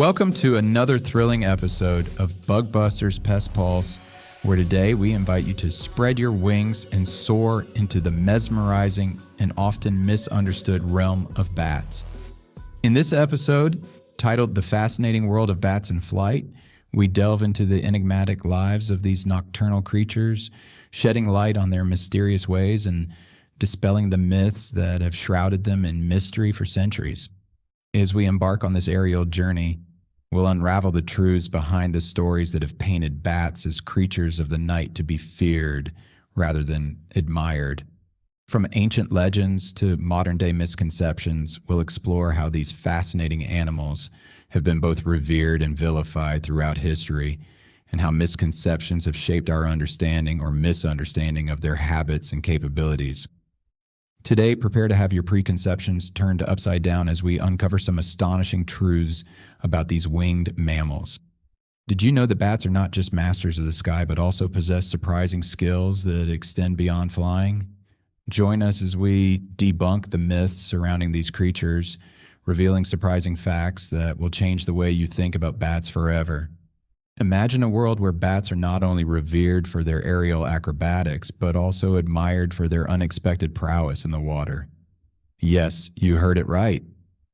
Welcome to another thrilling episode of Bug Busters Pest Pulse, where today we invite you to spread your wings and soar into the mesmerizing and often misunderstood realm of bats. In this episode, titled The Fascinating World of Bats in Flight, we delve into the enigmatic lives of these nocturnal creatures, shedding light on their mysterious ways and dispelling the myths that have shrouded them in mystery for centuries. As we embark on this aerial journey, we'll unravel the truths behind the stories that have painted bats as creatures of the night to be feared rather than admired. From ancient legends to modern-day misconceptions, we'll explore how these fascinating animals have been both revered and vilified throughout history, and how misconceptions have shaped our understanding or misunderstanding of their habits and capabilities. Today, prepare to have your preconceptions turned upside down as we uncover some astonishing truths about these winged mammals. Did you know that bats are not just masters of the sky, but also possess surprising skills that extend beyond flying? Join us as we debunk the myths surrounding these creatures, revealing surprising facts that will change the way you think about bats forever. Imagine a world where bats are not only revered for their aerial acrobatics, but also admired for their unexpected prowess in the water. Yes, you heard it right.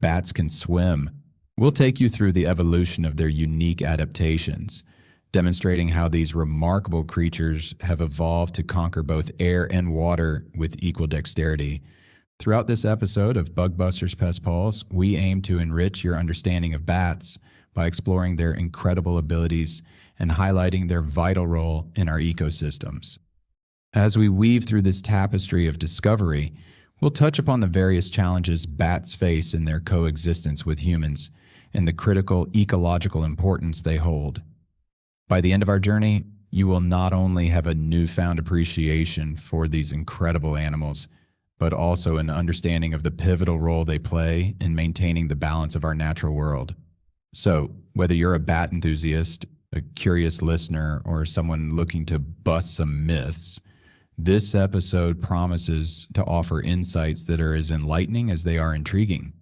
Bats can swim. We'll take you through the evolution of their unique adaptations, demonstrating how these remarkable creatures have evolved to conquer both air and water with equal dexterity. Throughout this episode of Bug Busters Pest Pulse, we aim to enrich your understanding of bats by exploring their incredible abilities and highlighting their vital role in our ecosystems. As we weave through this tapestry of discovery, we'll touch upon the various challenges bats face in their coexistence with humans and the critical ecological importance they hold. By the end of our journey, you will not only have a newfound appreciation for these incredible animals, but also an understanding of the pivotal role they play in maintaining the balance of our natural world. So, whether you're a bat enthusiast, a curious listener, or someone looking to bust some myths, this episode promises to offer insights that are as enlightening as they are intriguing.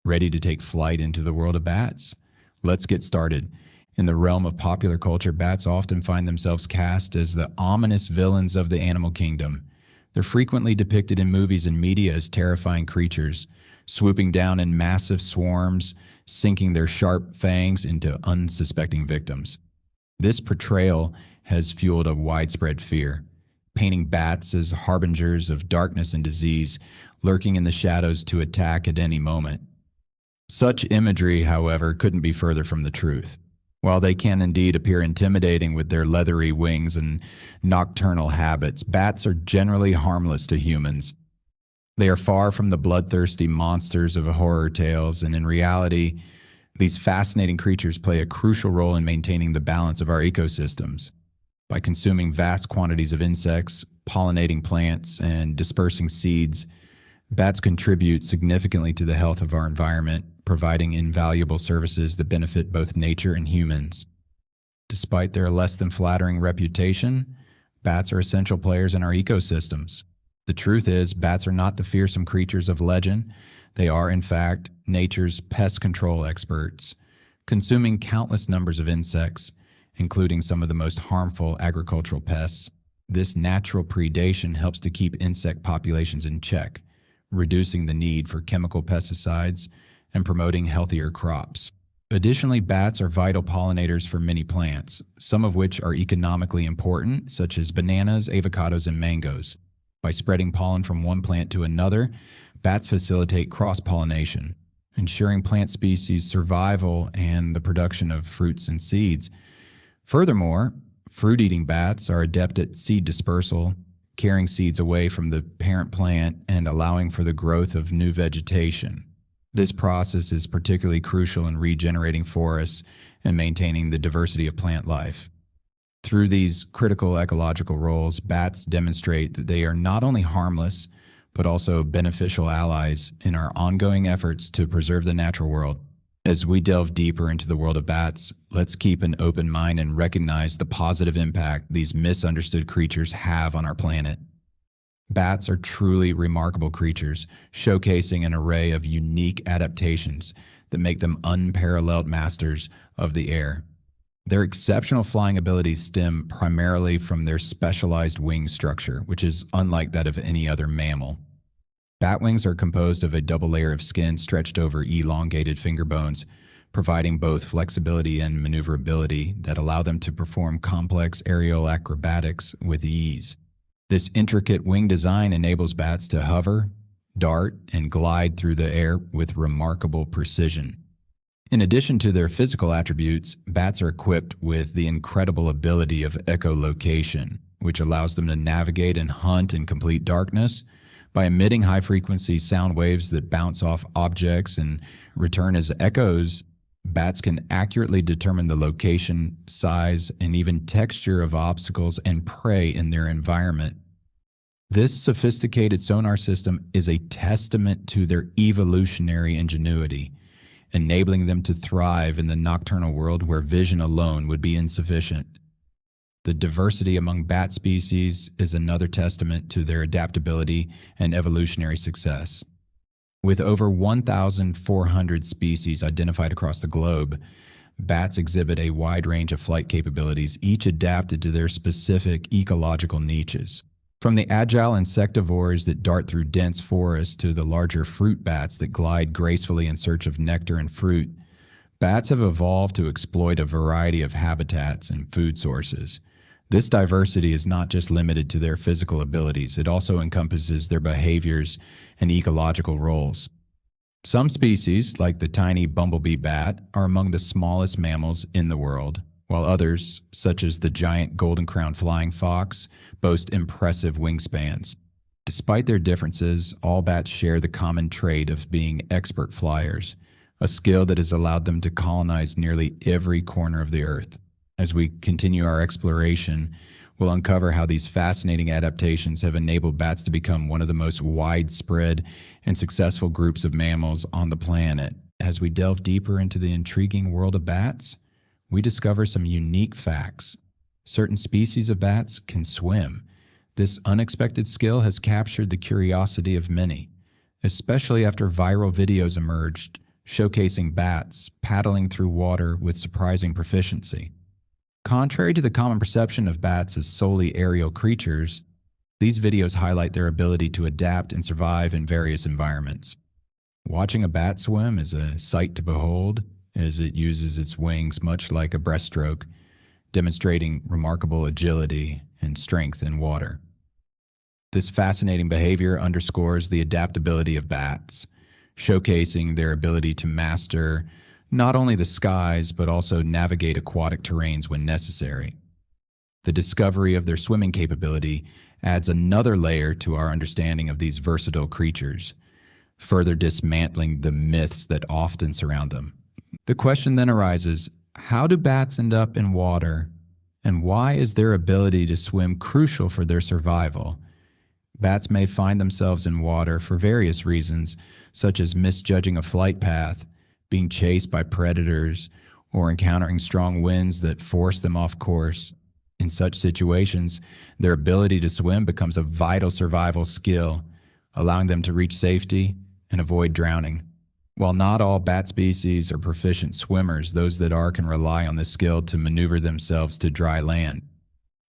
Ready to take flight into the world of bats? Let's get started. In the realm of popular culture, bats often find themselves cast as the ominous villains of the animal kingdom. They're frequently depicted in movies and media as terrifying creatures, swooping down in massive swarms, sinking their sharp fangs into unsuspecting victims. This portrayal has fueled a widespread fear, painting bats as harbingers of darkness and disease, lurking in the shadows to attack at any moment. Such imagery, however, couldn't be further from the truth. While they can indeed appear intimidating with their leathery wings and nocturnal habits, bats are generally harmless to humans. They are far from the bloodthirsty monsters of horror tales, and in reality, these fascinating creatures play a crucial role in maintaining the balance of our ecosystems. By consuming vast quantities of insects, pollinating plants, and dispersing seeds, bats contribute significantly to the health of our environment, providing invaluable services that benefit both nature and humans. Despite their less than flattering reputation, bats are essential players in our ecosystems. The truth is, bats are not the fearsome creatures of legend. They are, in fact, nature's pest control experts, consuming countless numbers of insects, including some of the most harmful agricultural pests. This natural predation helps to keep insect populations in check, reducing the need for chemical pesticides and promoting healthier crops. Additionally, bats are vital pollinators for many plants, some of which are economically important, such as bananas, avocados, and mangoes. By spreading pollen from one plant to another, bats facilitate cross-pollination, ensuring plant species survival and the production of fruits and seeds. Furthermore, fruit-eating bats are adept at seed dispersal, carrying seeds away from the parent plant and allowing for the growth of new vegetation. This process is particularly crucial in regenerating forests and maintaining the diversity of plant life. Through these critical ecological roles, bats demonstrate that they are not only harmless, but also beneficial allies in our ongoing efforts to preserve the natural world. As we delve deeper into the world of bats, let's keep an open mind and recognize the positive impact these misunderstood creatures have on our planet. Bats are truly remarkable creatures, showcasing an array of unique adaptations that make them unparalleled masters of the air. Their exceptional flying abilities stem primarily from their specialized wing structure, which is unlike that of any other mammal. Bat wings are composed of a double layer of skin stretched over elongated finger bones, providing both flexibility and maneuverability that allow them to perform complex aerial acrobatics with ease. This intricate wing design enables bats to hover, dart, and glide through the air with remarkable precision. In addition to their physical attributes, bats are equipped with the incredible ability of echolocation, which allows them to navigate and hunt in complete darkness. By emitting high-frequency sound waves that bounce off objects and return as echoes, bats can accurately determine the location, size, and even texture of obstacles and prey in their environment. This sophisticated sonar system is a testament to their evolutionary ingenuity, enabling them to thrive in the nocturnal world where vision alone would be insufficient. The diversity among bat species is another testament to their adaptability and evolutionary success. With over 1,400 species identified across the globe, bats exhibit a wide range of flight capabilities, each adapted to their specific ecological niches. From the agile insectivores that dart through dense forests to the larger fruit bats that glide gracefully in search of nectar and fruit, bats have evolved to exploit a variety of habitats and food sources. This diversity is not just limited to their physical abilities, it also encompasses their behaviors and ecological roles. Some species, like the tiny bumblebee bat, are among the smallest mammals in the world, while others, such as the giant golden-crowned flying fox, boast impressive wingspans. Despite their differences, all bats share the common trait of being expert flyers, a skill that has allowed them to colonize nearly every corner of the earth. As we continue our exploration, we'll uncover how these fascinating adaptations have enabled bats to become one of the most widespread and successful groups of mammals on the planet. As we delve deeper into the intriguing world of bats, we discover some unique facts. Certain species of bats can swim. This unexpected skill has captured the curiosity of many, especially after viral videos emerged showcasing bats paddling through water with surprising proficiency. Contrary to the common perception of bats as solely aerial creatures, these videos highlight their ability to adapt and survive in various environments. Watching a bat swim is a sight to behold, as it uses its wings much like a breaststroke, demonstrating remarkable agility and strength in water. This fascinating behavior underscores the adaptability of bats, showcasing their ability to master not only the skies, but also navigate aquatic terrains when necessary. The discovery of their swimming capability adds another layer to our understanding of these versatile creatures, further dismantling the myths that often surround them. The question then arises, how do bats end up in water, and why is their ability to swim crucial for their survival? Bats may find themselves in water for various reasons, such as misjudging a flight path, being chased by predators, or encountering strong winds that force them off course. In such situations, their ability to swim becomes a vital survival skill, allowing them to reach safety and avoid drowning. While not all bat species are proficient swimmers, those that are can rely on this skill to maneuver themselves to dry land.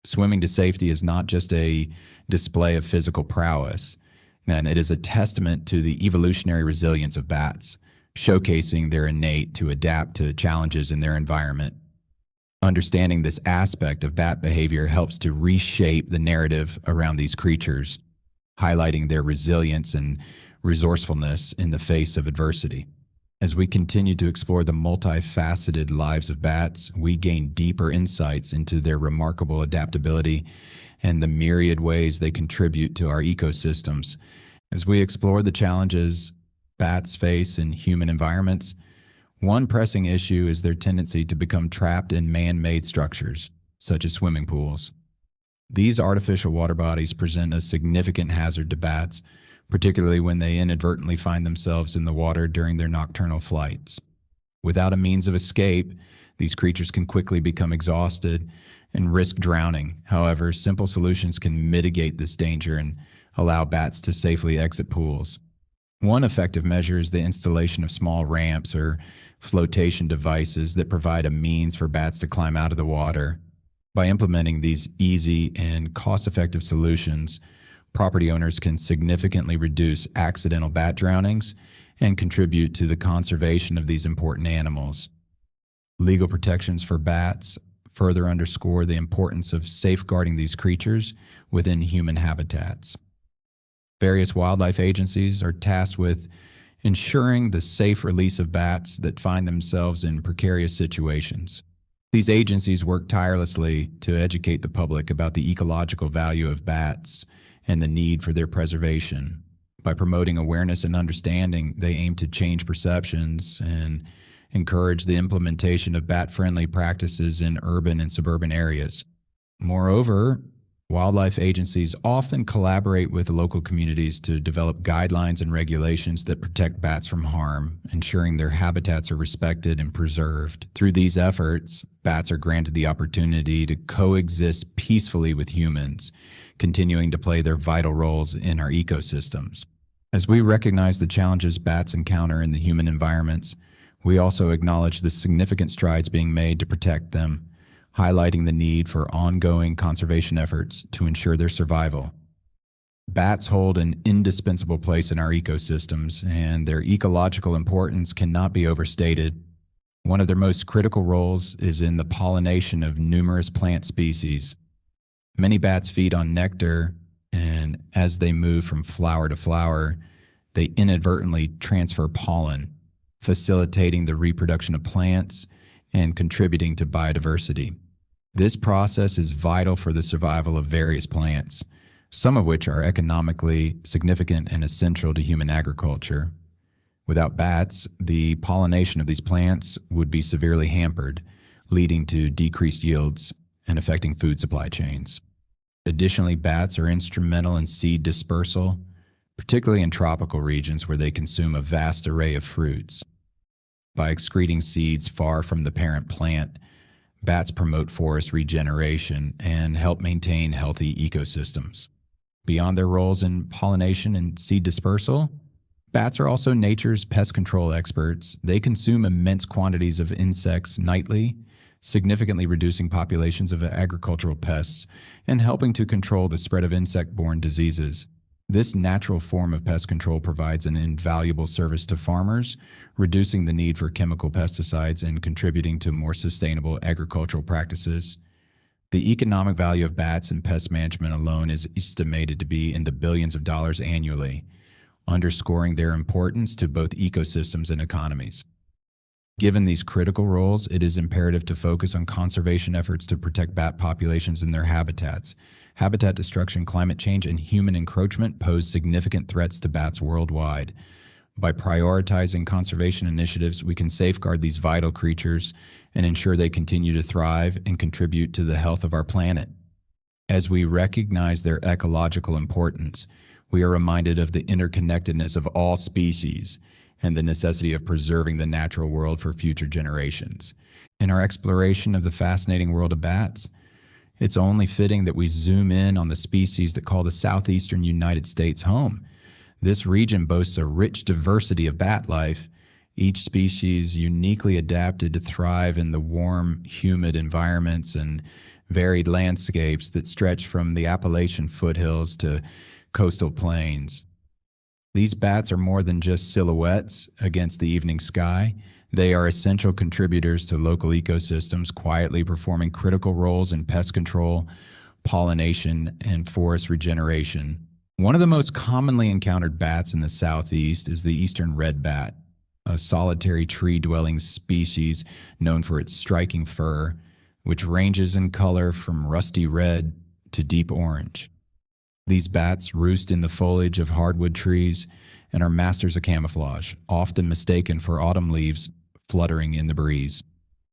Swimming to safety is not just a display of physical prowess, and it is a testament to the evolutionary resilience of bats, showcasing their innate to adapt to challenges in their environment. Understanding this aspect of bat behavior helps to reshape the narrative around these creatures, highlighting their resilience and resourcefulness in the face of adversity. As we continue to explore the multifaceted lives of bats, we gain deeper insights into their remarkable adaptability and the myriad ways they contribute to our ecosystems. As we explore the challenges bats face in human environments, one pressing issue is their tendency to become trapped in man-made structures, such as swimming pools. These artificial water bodies present a significant hazard to bats, particularly when they inadvertently find themselves in the water during their nocturnal flights. Without a means of escape, these creatures can quickly become exhausted and risk drowning. However, simple solutions can mitigate this danger and allow bats to safely exit pools. One effective measure is the installation of small ramps or flotation devices that provide a means for bats to climb out of the water. By implementing these easy and cost effective solutions, property owners can significantly reduce accidental bat drownings and contribute to the conservation of these important animals. Legal protections for bats further underscore the importance of safeguarding these creatures within human habitats. Various wildlife agencies are tasked with ensuring the safe release of bats that find themselves in precarious situations. These agencies work tirelessly to educate the public about the ecological value of bats and the need for their preservation. By promoting awareness and understanding, they aim to change perceptions and encourage the implementation of bat-friendly practices in urban and suburban areas. Moreover, wildlife agencies often collaborate with local communities to develop guidelines and regulations that protect bats from harm, ensuring their habitats are respected and preserved. Through these efforts, bats are granted the opportunity to coexist peacefully with humans, continuing to play their vital roles in our ecosystems. As we recognize the challenges bats encounter in the human environments, we also acknowledge the significant strides being made to protect them, highlighting the need for ongoing conservation efforts to ensure their survival. Bats hold an indispensable place in our ecosystems, and their ecological importance cannot be overstated. One of their most critical roles is in the pollination of numerous plant species. Many bats feed on nectar, and as they move from flower to flower, they inadvertently transfer pollen, facilitating the reproduction of plants and contributing to biodiversity. This process is vital for the survival of various plants, some of which are economically significant and essential to human agriculture. Without bats, the pollination of these plants would be severely hampered, leading to decreased yields and affecting food supply chains. Additionally, bats are instrumental in seed dispersal, particularly in tropical regions where they consume a vast array of fruits. By excreting seeds far from the parent plant, bats promote forest regeneration and help maintain healthy ecosystems. Beyond their roles in pollination and seed dispersal, bats are also nature's pest control experts. They consume immense quantities of insects nightly, significantly reducing populations of agricultural pests and helping to control the spread of insect-borne diseases. This natural form of pest control provides an invaluable service to farmers, reducing the need for chemical pesticides and contributing to more sustainable agricultural practices. The economic value of bats and pest management alone is estimated to be in the billions of dollars annually, underscoring their importance to both ecosystems and economies. Given these critical roles, it is imperative to focus on conservation efforts to protect bat populations and their habitats. Habitat destruction, climate change, and human encroachment pose significant threats to bats worldwide. By prioritizing conservation initiatives, we can safeguard these vital creatures and ensure they continue to thrive and contribute to the health of our planet. As we recognize their ecological importance, we are reminded of the interconnectedness of all species and the necessity of preserving the natural world for future generations. In our exploration of the fascinating world of bats, it's only fitting that we zoom in on the species that call the Southeastern U.S. home. This region boasts a rich diversity of bat life, each species uniquely adapted to thrive in the warm, humid environments and varied landscapes that stretch from the Appalachian foothills to coastal plains. These bats are more than just silhouettes against the evening sky. They are essential contributors to local ecosystems, quietly performing critical roles in pest control, pollination, and forest regeneration. One of the most commonly encountered bats in the Southeast is the eastern red bat, a solitary tree-dwelling species known for its striking fur, which ranges in color from rusty red to deep orange. These bats roost in the foliage of hardwood trees and are masters of camouflage, often mistaken for autumn leaves fluttering in the breeze.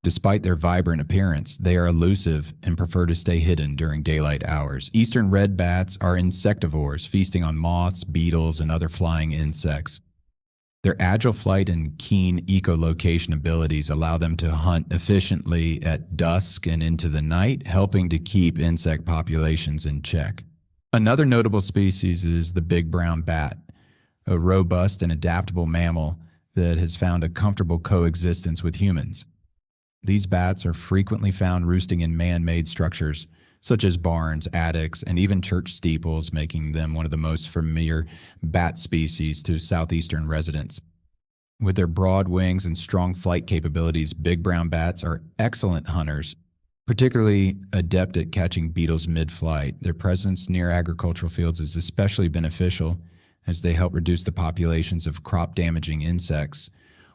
Despite their vibrant appearance, they are elusive and prefer to stay hidden during daylight hours. Eastern red bats are insectivores, feasting on moths, beetles, and other flying insects. Their agile flight and keen echolocation abilities allow them to hunt efficiently at dusk and into the night, helping to keep insect populations in check. Another notable species is the big brown bat, a robust and adaptable mammal that has found a comfortable coexistence with humans. These bats are frequently found roosting in man-made structures, such as barns, attics, and even church steeples, making them one of the most familiar bat species to southeastern residents. With their broad wings and strong flight capabilities, big brown bats are excellent hunters, particularly adept at catching beetles mid-flight. Their presence near agricultural fields is especially beneficial as they help reduce the populations of crop-damaging insects,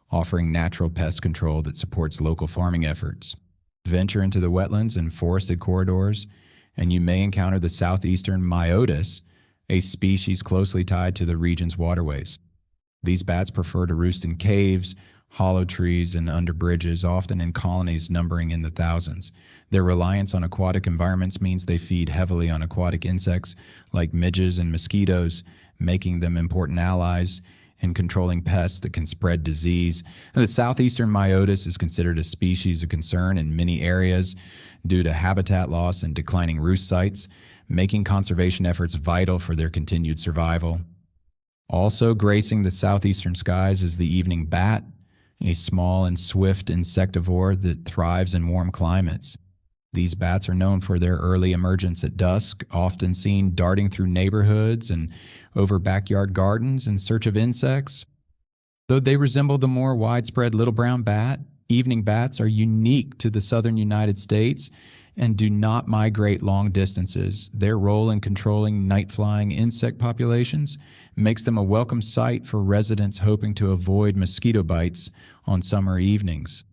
offering natural pest control that supports local farming efforts. Venture into the wetlands and forested corridors, and you may encounter the southeastern myotis, a species closely tied to the region's waterways. These bats prefer to roost in caves, hollow trees, and under bridges, often in colonies numbering in the thousands. Their reliance on aquatic environments means they feed heavily on aquatic insects like midges and mosquitoes, making them important allies in controlling pests that can spread disease. And the southeastern myotis is considered a species of concern in many areas due to habitat loss and declining roost sites, making conservation efforts vital for their continued survival. Also gracing the southeastern skies is the evening bat, a small and swift insectivore that thrives in warm climates. These bats are known for their early emergence at dusk, often seen darting through neighborhoods and over backyard gardens in search of insects. Though they resemble the more widespread little brown bat, evening bats are unique to the southern United States and do not migrate long distances. Their role in controlling night-flying insect populations makes them a welcome sight for residents hoping to avoid mosquito bites on summer evenings.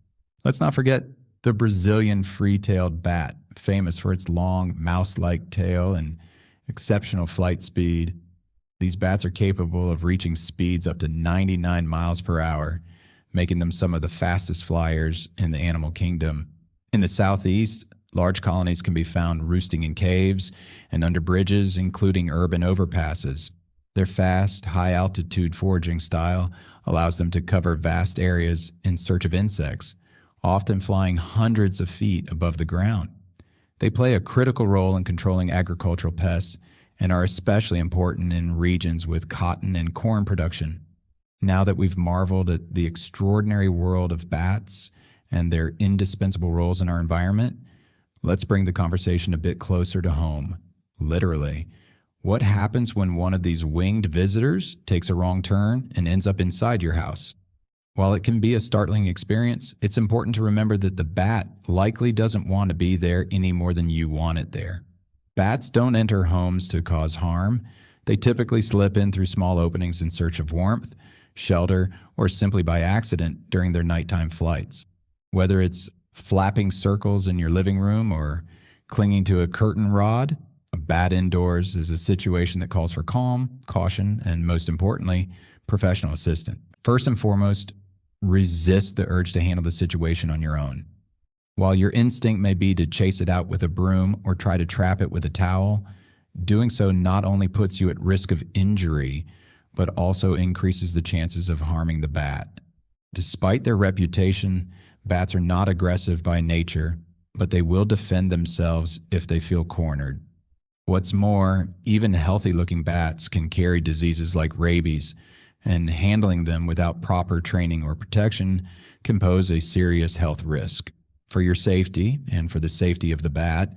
Let's not forget the Brazilian free-tailed bat, famous for its long, mouse-like tail and exceptional flight speed. These bats are capable of reaching speeds up to 99 miles per hour, making them some of the fastest flyers in the animal kingdom. In the southeast, large colonies can be found roosting in caves and under bridges, including urban overpasses. Their fast, high-altitude foraging style allows them to cover vast areas in search of insects, often flying hundreds of feet above the ground. They play a critical role in controlling agricultural pests and are especially important in regions with cotton and corn production. Now that we've marveled at the extraordinary world of bats and their indispensable roles in our environment, let's bring the conversation a bit closer to home. Literally, what happens when one of these winged visitors takes a wrong turn and ends up inside your house? While it can be a startling experience, it's important to remember that the bat likely doesn't want to be there any more than you want it there. Bats don't enter homes to cause harm. They typically slip in through small openings in search of warmth, shelter, or simply by accident during their nighttime flights. Whether it's flapping circles in your living room or clinging to a curtain rod, a bat indoors is a situation that calls for calm, caution, and most importantly, professional assistance. First and foremost, resist the urge to handle the situation on your own. While your instinct may be to chase it out with a broom or try to trap it with a towel, doing so not only puts you at risk of injury, but also increases the chances of harming the bat. Despite their reputation, bats are not aggressive by nature, but they will defend themselves if they feel cornered. What's more, even healthy-looking bats can carry diseases like rabies, and handling them without proper training or protection can pose a serious health risk. For your safety and for the safety of the bat,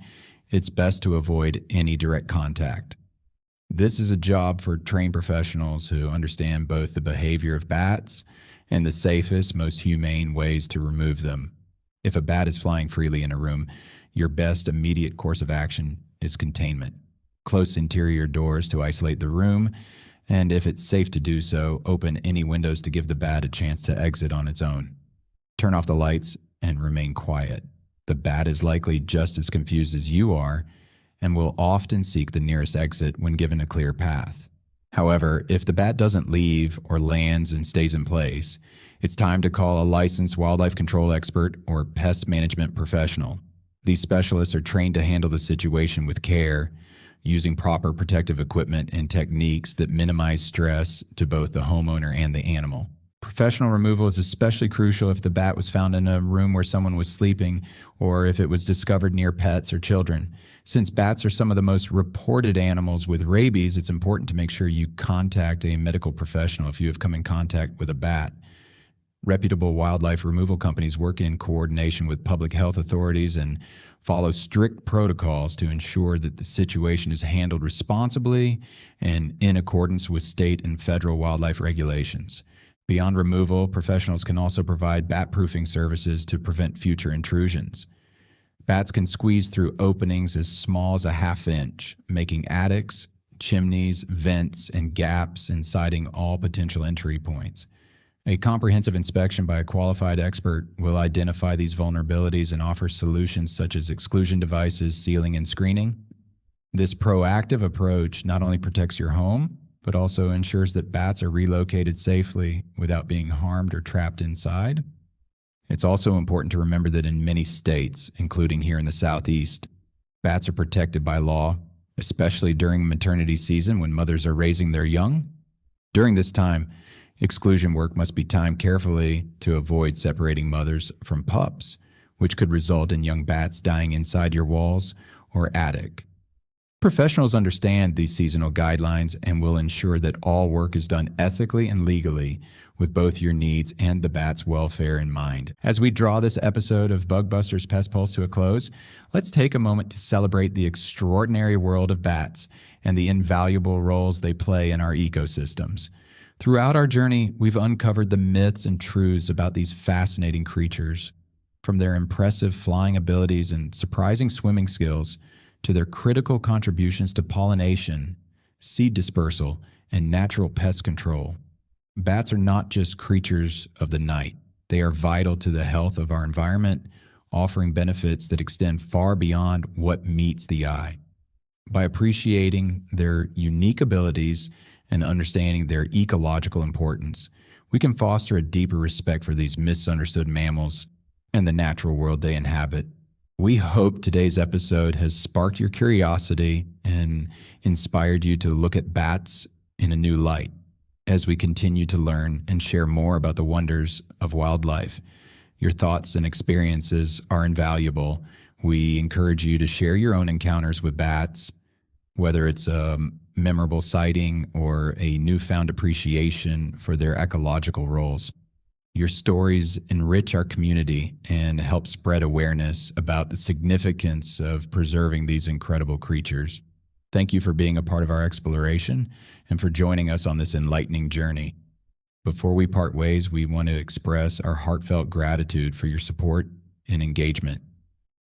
it's best to avoid any direct contact. This is a job for trained professionals who understand both the behavior of bats and the safest, most humane ways to remove them. If a bat is flying freely in a room, your best immediate course of action is containment. Close interior doors to isolate the room, and if it's safe to do so, open any windows to give the bat a chance to exit on its own. Turn off the lights and remain quiet. The bat is likely just as confused as you are and will often seek the nearest exit when given a clear path. However, if the bat doesn't leave or lands and stays in place, it's time to call a licensed wildlife control expert or pest management professional. These specialists are trained to handle the situation with care, using proper protective equipment and techniques that minimize stress to both the homeowner and the animal. Professional removal is especially crucial if the bat was found in a room where someone was sleeping or if it was discovered near pets or children. Since bats are some of the most reported animals with rabies, it's important to make sure you contact a medical professional if you have come in contact with a bat. Reputable wildlife removal companies work in coordination with public health authorities and follow strict protocols to ensure that the situation is handled responsibly and in accordance with state and federal wildlife regulations. Beyond removal, professionals can also provide bat-proofing services to prevent future intrusions. Bats can squeeze through openings as small as a half inch, making attics, chimneys, vents, and gaps inciting all potential entry points. A comprehensive inspection by a qualified expert will identify these vulnerabilities and offer solutions such as exclusion devices, sealing, and screening. This proactive approach not only protects your home, but also ensures that bats are relocated safely without being harmed or trapped inside. It's also important to remember that in many states, including here in the Southeast, bats are protected by law, especially during maternity season when mothers are raising their young. During this time, exclusion work must be timed carefully to avoid separating mothers from pups, which could result in young bats dying inside your walls or attic. Professionals understand these seasonal guidelines and will ensure that all work is done ethically and legally with both your needs and the bat's welfare in mind. As we draw this episode of Bug Busters Pest Pulse to a close, let's take a moment to celebrate the extraordinary world of bats and the invaluable roles they play in our ecosystems. Throughout our journey, we've uncovered the myths and truths about these fascinating creatures, from their impressive flying abilities and surprising swimming skills to their critical contributions to pollination, seed dispersal, and natural pest control. Bats are not just creatures of the night. They are vital to the health of our environment, offering benefits that extend far beyond what meets the eye. By appreciating their unique abilities and understanding their ecological importance, we can foster a deeper respect for these misunderstood mammals and the natural world they inhabit. We hope today's episode has sparked your curiosity and inspired you to look at bats in a new light. As we continue to learn and share more about the wonders of wildlife, your thoughts and experiences are invaluable. We encourage you to share your own encounters with bats, whether it's a memorable sighting or a newfound appreciation for their ecological roles. Your stories enrich our community and help spread awareness about the significance of preserving these incredible creatures. Thank you for being a part of our exploration and for joining us on this enlightening journey. Before we part ways, we want to express our heartfelt gratitude for your support and engagement.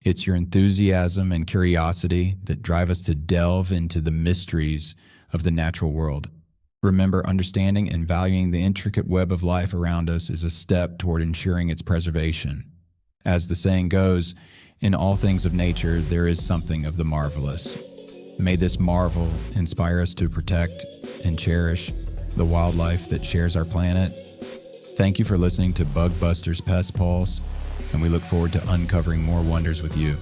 It's your enthusiasm and curiosity that drive us to delve into the mysteries of the natural world. Remember, understanding and valuing the intricate web of life around us is a step toward ensuring its preservation. As the saying goes, in all things of nature, there is something of the marvelous. May this marvel inspire us to protect and cherish the wildlife that shares our planet. Thank you for listening to Bug Busters Pest Pulse, and we look forward to uncovering more wonders with you.